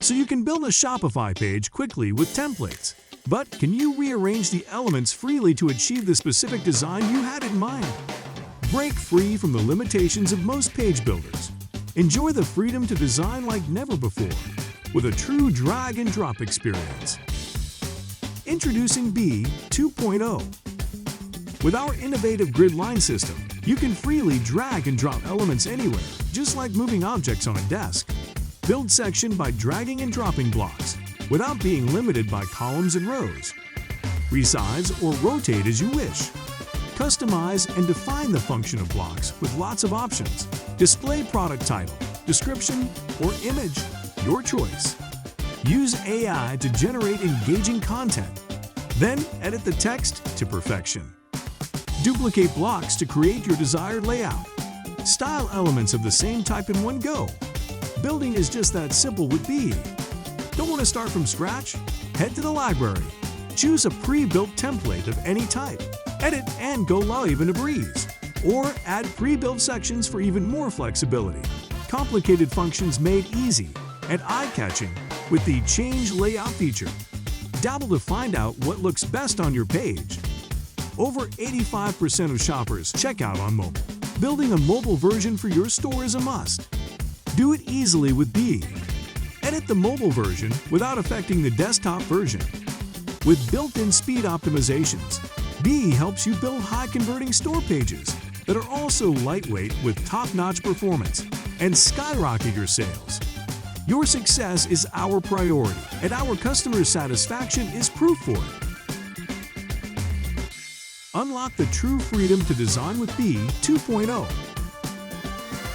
so you can build a Shopify page quickly with templates. But can you rearrange the elements freely to achieve the specific design you had in mind? Break free from the limitations of most page builders. Enjoy the freedom to design like never before with a true drag and drop experience. Introducing Beae 2.0. With our innovative grid line system, you can freely drag and drop elements anywhere, just like moving objects on a desk. Build section by dragging and dropping blocks without being limited by columns and rows. Resize or rotate as you wish. Customize and define the function of blocks with lots of options. Display product title, description, or image, your choice. Use AI to generate engaging content. Then edit the text to perfection. Duplicate blocks to create your desired layout. Style elements of the same type in one go. Building is just that simple with Beae. Don't want to start from scratch? Head to the library. Choose a pre-built template of any type. Edit and go live in a breeze. Or add pre-built sections for even more flexibility. Complicated functions made easy and eye-catching with the Change Layout feature. Dabble to find out what looks best on your page. Over 85% of shoppers check out on mobile. Building a mobile version for your store is a must. Do it easily with Beae. Edit the mobile version without affecting the desktop version. With built-in speed optimizations, Beae helps you build high-converting store pages that are also lightweight with top-notch performance and skyrocket your sales. Your success is our priority, and our customer satisfaction is proof for it. Unlock the true freedom to design with Beae 2.0.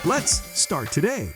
Let's start today.